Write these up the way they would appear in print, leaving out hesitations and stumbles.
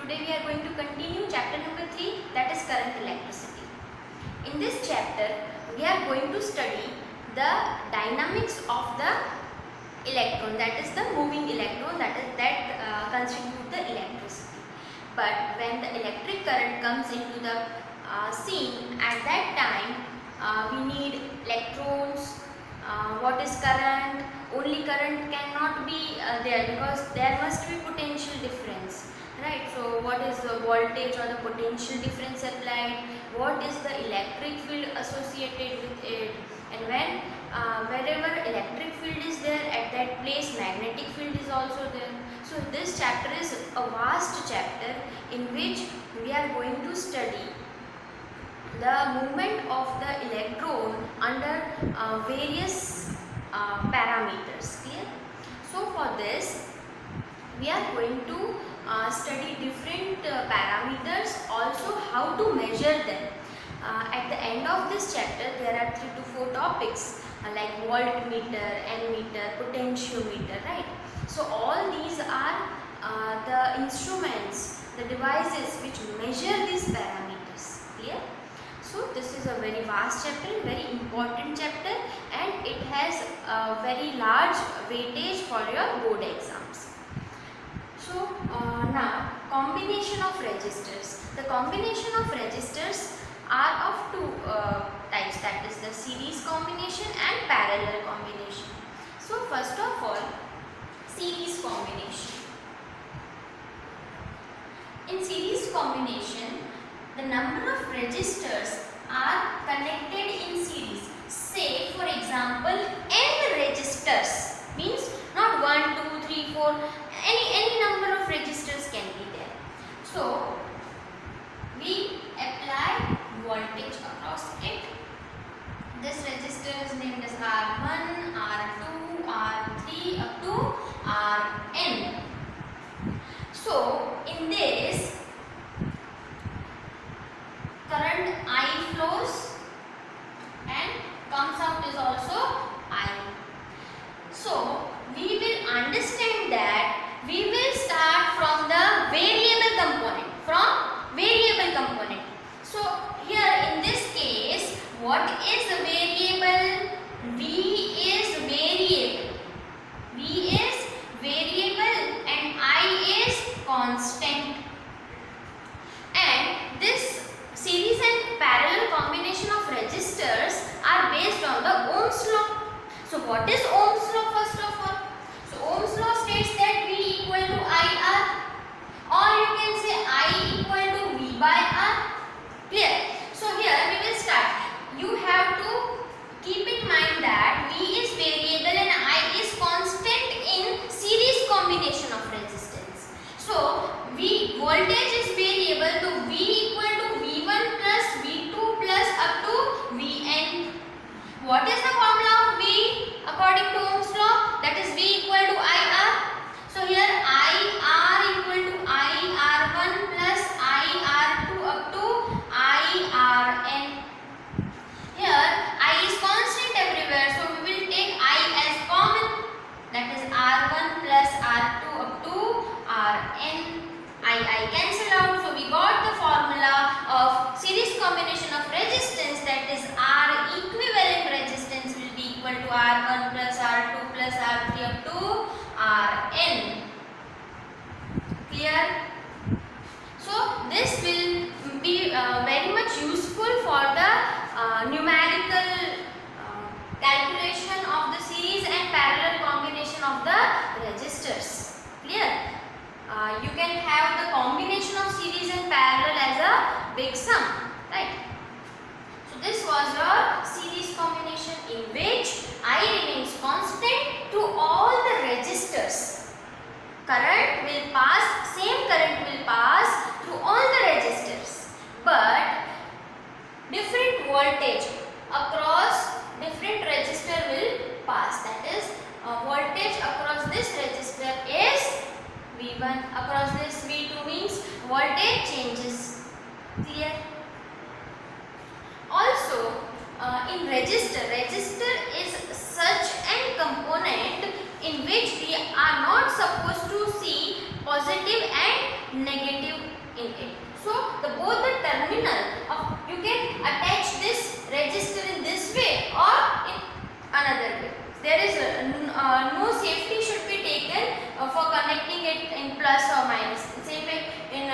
Today we are going to continue chapter number 3, that is current electricity. In this chapter we are going to study the dynamics of the electron, that is the moving electron that constitute the electricity. But when the electric current comes into the scene, at that time we need electrons. What is current? Only current cannot be there, because there must be potential difference, right? So what is the voltage or the potential difference applied? What is the electric field associated with it? And when wherever electric field is there, at that place magnetic field is also there. So this chapter is a vast chapter in which we are going to study the movement of the electron under various parameters. Clear? So for this we are going to study different parameters, also how to measure them. At the end of this chapter there are 3 to 4 topics like voltmeter, ammeter, potentiometer, right? So all these are the instruments, the devices which measure these parameters. Clear? So this is a very vast chapter, very important chapter, and it has a very large weightage for your board exams. So now combination of resistors. The combination of resistors are of 2 types, that is the series combination and parallel combination. So first of all, series combination. In series combination, the number of resistors are connected in series. Say for example n resistors, means not 1, 2, 3, 4, any number of resistors can be there. So we apply voltage across it. This resistor is named as R1, R2, R3 up to Rn. So in this, current I flows and comes out is also I. So we will understand that we will start from the variable component, So here in this case, what is a variable? V is variable and I is constant. And this series and parallel combination of resistors are based on the Ohm's law. So what is Ohm's law first of all? So Ohm's law states that V equal to IR, or you can say I equal to V by R. Clear? So here we will start. You have to keep in mind that V is variable and I is constant in series combination of resistance. So voltage is variable, so V equal to V1 plus V2 plus up to Vn. What is the formula of V according to Ohm's law? That is V equal to IR. So here IR equal to IR1 plus IR2 up to IRn. Here I is constant everywhere, so we will take I as common, that is R1 plus R2 up to Rn. I cancel out, so we got the formula of series combination of resistance, that is R equivalent resistance will be equal to R1 plus R2 plus R3 up to Rn. Clear? So this will be very much useful for the numerical calculation of the series and parallel combination of the resistors. Clear? You can have the combination of series and parallel as a big sum, right? So this was your series combination in which I remains constant to all the resistors. Current will pass, same current will pass through all the resistors, but different voltage across different resistor will pass. That is, voltage across this resistor is V1, across this V2 means voltage changes. Clear? Also, in resistor is such an component in which we are not supposed to see positive and negative another way. There is no safety should be taken for connecting it in plus or minus. Same way in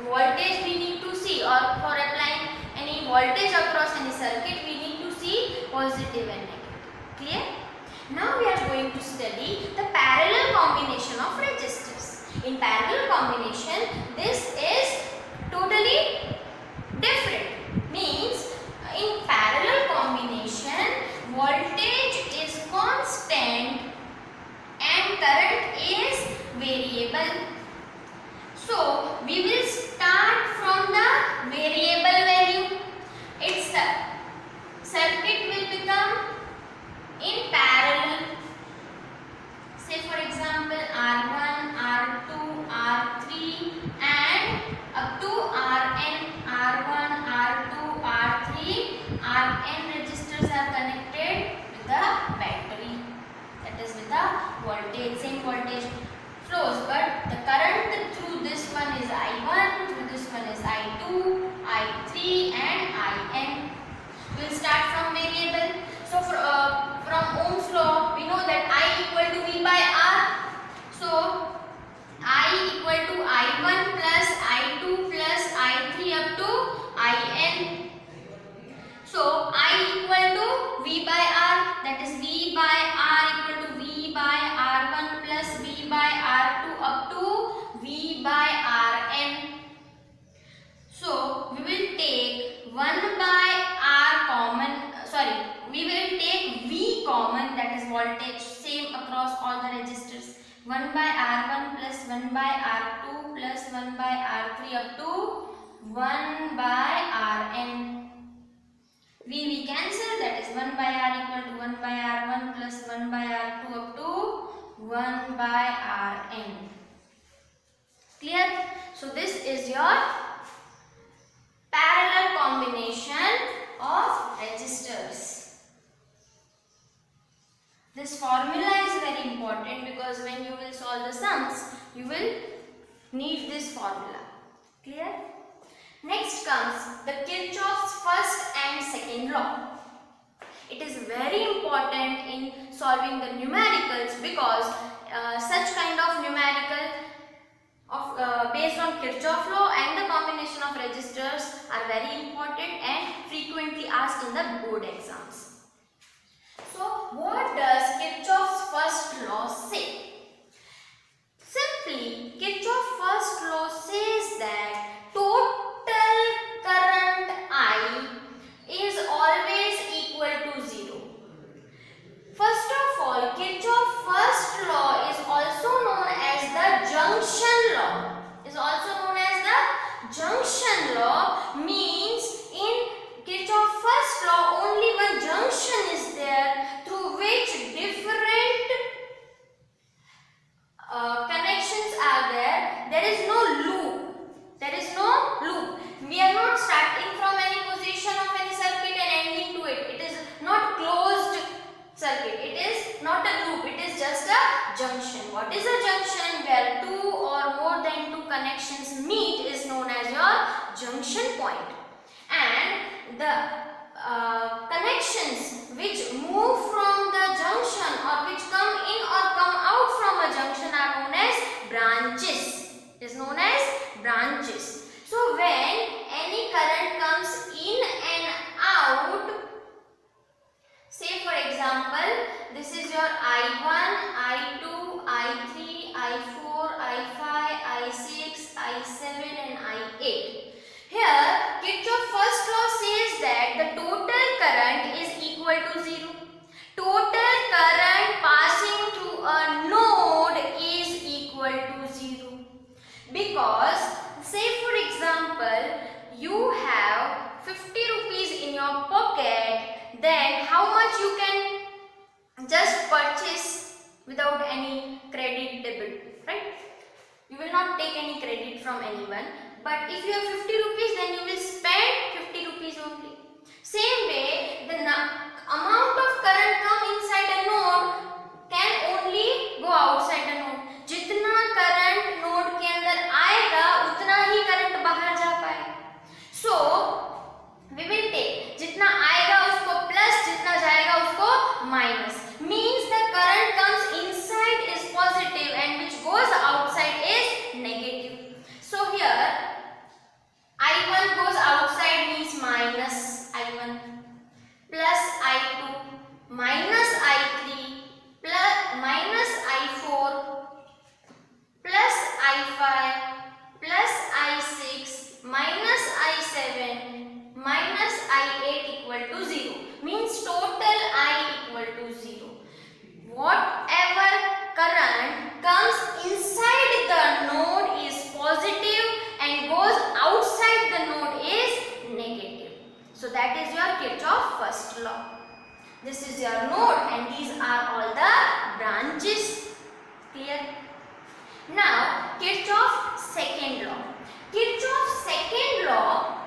voltage we need to see, or for applying any voltage across any circuit we need to see positive and negative. Clear? Now we are going to study the parallel combination of resistors. In parallel combination, this is totally different. Means in parallel combination, voltage is constant and current is variable. So we will start from the variable value. Its circuit will become in parallel. Say for example R1, R2, R3 and up to Rn, R1, R2, R3, Rn resistors are connected with the battery. That is with the voltage, same voltage flows, but the current through this one is I1, through this one is I2, I3 and In. We will start from variable. So from Ohm's law, we know that I equal to V by R. So I equal to I1 plus I2 plus I3 up to In. So I equal to V by R, that is V by R equal to V by R1 plus V by R2 up to V by Rn. So we will take 1 by R common, we will take V common, that is voltage, same across all the resistors. 1 by R1 plus 1 by R2 plus 1 by R3 up to 1 by Rn. We cancel, that is 1 by R equal to 1 by R1 plus 1 by R2 up to 1 by Rn. Clear? So this is your parallel combination of resistors. This formula is very important because when you will solve the sums, you will need this formula. Clear? Next comes the Kirchoff's first and second law. It is very important in solving the numericals because such kind of numerical based on Kirchoff law and the combination of resistors are very important and frequently asked in the board exams. So what does Kirchoff's first law say? Simply, Kirchoff's first law says that total current I is always equal to 0. First of all, Kirchoff's first law is also known as the junction law. Junction law means in Kirchoff's first law only one junction is there through which different connections are there. There is no loop. We are not starting from any position of any circuit and ending to it. It is not closed circuit. It is not a loop. It is just a junction. What is a junction? Where two or more than two connections meet is known as your junction point. And the connections which move from the junction or which come in or come out from a junction are known as branches. It is known as branches. So when any current comes in and out, say for example, this is your I1, I2, I3, I4, I5, I6, I7 and I8. Here, Kirchoff's first law says that the total current is equal to 0. Total current passing through a node is equal to 0. Because, say for example, you have 50 rupees in your pocket, then how much you can just purchase without any credit debit, right? You will not take any credit from anyone. But if you have 50 rupees, then you will spend 50 rupees only. Same way, the amount of current come inside a node can only go outside a node. जितना current node के अंदर आएगा, उतना ही current बाहर जा पाएगा. So, we will take जितना आएगा उसको plus, जितना जाएगा उसको minus. whatever current comes inside the node is positive and goes outside the node is negative. So that is your Kirchhoff first law. This is your node and these are all the branches. Clear? Now Kirchhoff second law. Kirchhoff second law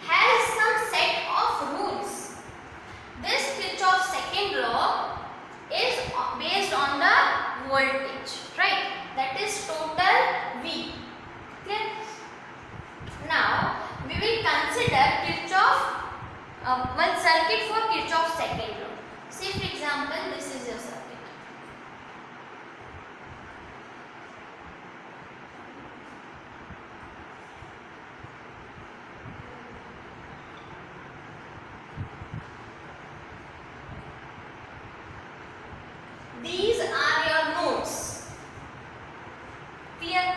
has some set of rules. This Kirchhoff second law is based on the voltage, right? That is total V. Clear? Now we will consider Kirchhoff one circuit for Kirchhoff second law. Say for example, this is your circuit. These are your nodes. Clear?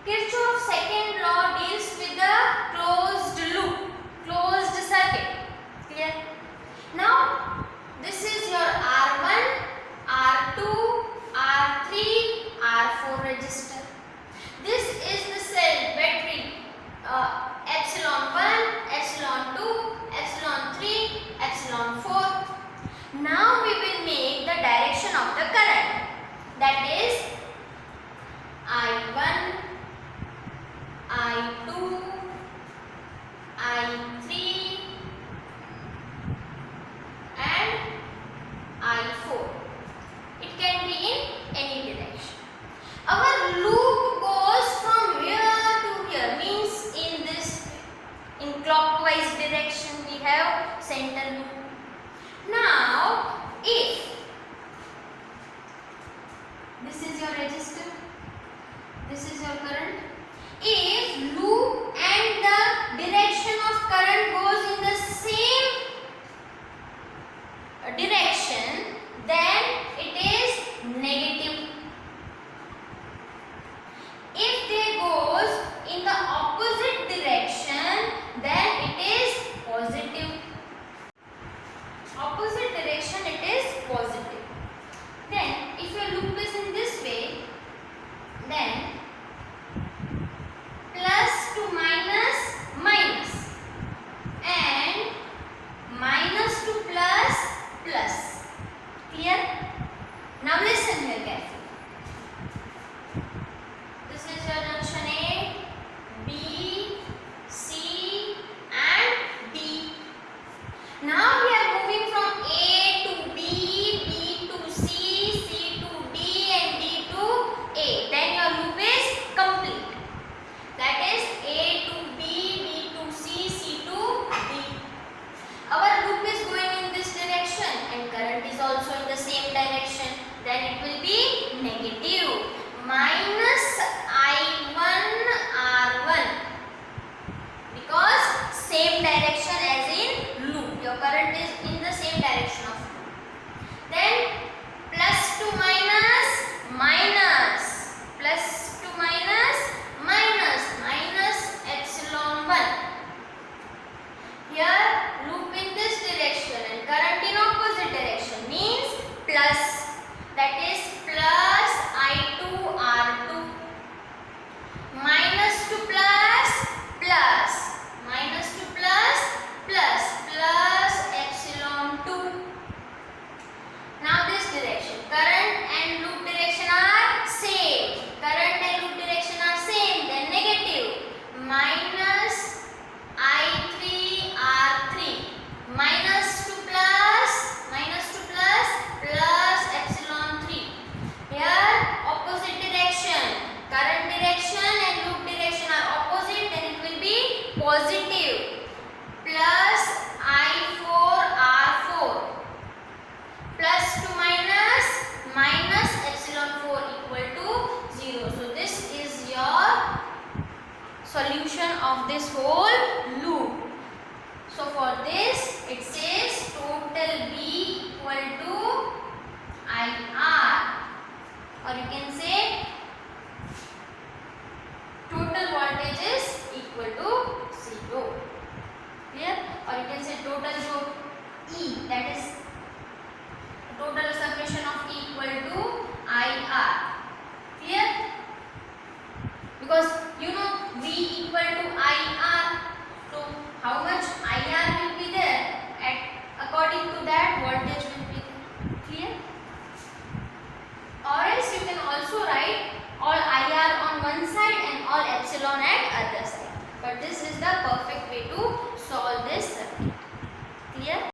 Kirchhoff's second law deals with the closed loop, closed circuit. Clear? Now, this is your R1, R2, R3, R4 resistor. This is the cell battery epsilon 1, epsilon 2, epsilon 3, epsilon 4. Now we will make the direction of the current, that is I1, I2, I3 and I4. It can be in any direction. Our loop goes from here to here, means in this, in clockwise direction we have center loop. Now, if this is your resistor, this is your current, if loop and the direction of current goes in the same direction, then it is negative. If they goes in the opposite direction, then it is positive. Opposite direction it is positive. Then if your loop is in this way, then plus to minus, minus, and minus to plus, plus. Clear? Now listen here carefully. This is your junction A, B, C and D. Now we are moving from A to B, B to C, C to D and D to A. Then your loop is complete. That is A to B, B to C, C to D. Our loop is going in this direction and current is also in the same direction. Then it will be negative. Minus I1 R1. Because same direction as in loop. Your current is in the same direction of loop. Then plus to minus, minus. Plus to minus, minus. Minus epsilon 1. Here loop in this direction and current in opposite direction means plus. That is plus I2 R2. Minus to plus, plus. Minus to plus, plus. Plus epsilon 2. Now this direction. Current and loop direction are same. Current and loop direction are same. Then negative. Minus I3 R3. Minus to plus, plus epsilon 3. Here opposite direction. Current direction and loop direction are opposite, then it will be positive. Plus I4 R4. Plus to minus, minus epsilon 4 equal to 0. So this is your solution of this whole loop. So for this it says total V equal to IR, or you can say total voltage is equal to 0. Clear? Or you can say total जो E, that is total summation of E equal to IR. Clear? Because you know V equal to IR, so how much IR will be there, at according to that voltage will be there. Clear? Or else you can also write